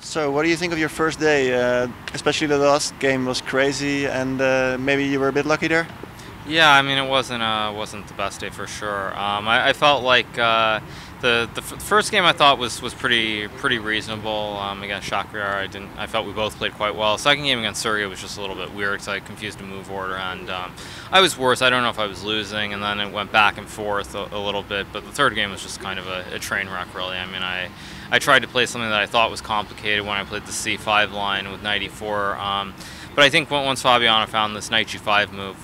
So, what do you think of your first day? Especially the last game was crazy, and maybe you were a bit lucky there. Yeah, I mean it wasn't the best day for sure. I felt like the first game I thought was pretty reasonable against Shakriar. I felt we both played quite well. Second game against Surya was just a little bit weird because I confused the move order, and I was worse. I don't know if I was losing, and then it went back and forth a little bit. But the third game was just kind of a train wreck, really. I mean I tried to play something that I thought was complicated when I played the C5 line with knight e4. But I think once Fabiano found this knight g5 move,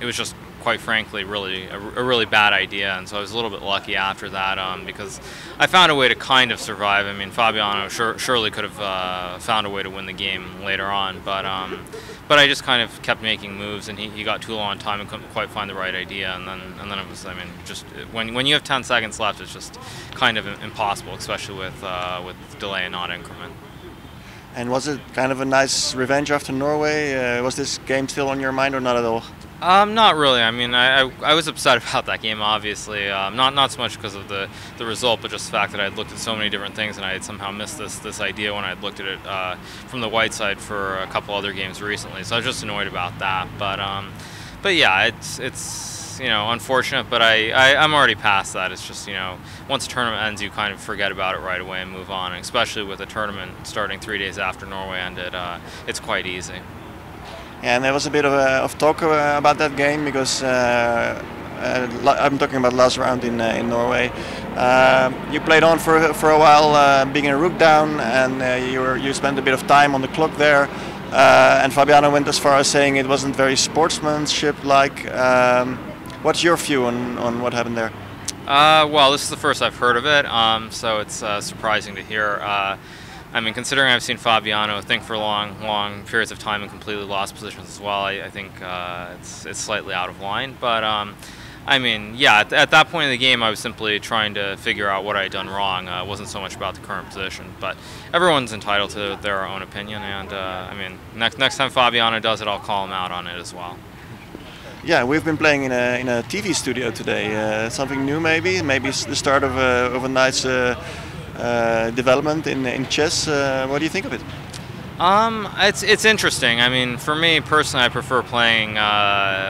it was just, quite frankly, really a really bad idea. And so I was a little bit lucky after that because I found a way to kind of survive. I mean, Fabiano surely could have found a way to win the game later on, but I just kind of kept making moves, and he got too long on time and couldn't quite find the right idea. And then it was, I mean, just when you have 10 seconds left, it's just kind of impossible, especially with delay and not increment. And was it kind of a nice revenge after Norway? Was this game still on your mind or not at all? Not really. I mean, I was upset about that game, obviously. Not so much because of the result, but just the fact that I had looked at so many different things and I had somehow missed this idea when I had looked at it from the white side for a couple other games recently. So I was just annoyed about that. But yeah, it's unfortunate. But I'm already past that. It's just once the tournament ends, you kind of forget about it right away and move on. And especially with a tournament starting 3 days after Norway ended, it's quite easy. Yeah, and there was a bit of talk about that game because I'm talking about last round in Norway. You played on for a while, being a rook down, and you spent a bit of time on the clock there. And Fabiano went as far as saying it wasn't very sportsmanship-like. What's your view on what happened there? Well, this is the first I've heard of it, so it's surprising to hear. I mean, considering I've seen Fabiano think for long periods of time and completely lost positions as well, I think it's slightly out of line. But I mean, yeah, at that point in the game, I was simply trying to figure out what I had done wrong. It wasn't so much about the current position, but everyone's entitled to their own opinion. And I mean, next time Fabiano does it, I'll call him out on it as well. Yeah, we've been playing in a TV studio today. Something new, maybe it's the start of a nice development in chess. What do you think of it? It's interesting. I mean, for me personally, I prefer playing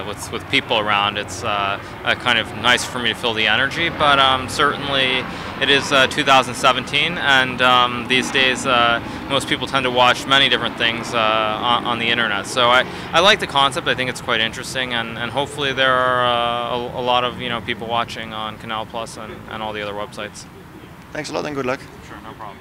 with people around. It's kind of nice for me to feel the energy. But certainly, it is 2017, and these days most people tend to watch many different things on the internet. So I like the concept. I think it's quite interesting, and hopefully there are a lot of people watching on Canal Plus and all the other websites. Thanks a lot and good luck. Sure, no problem.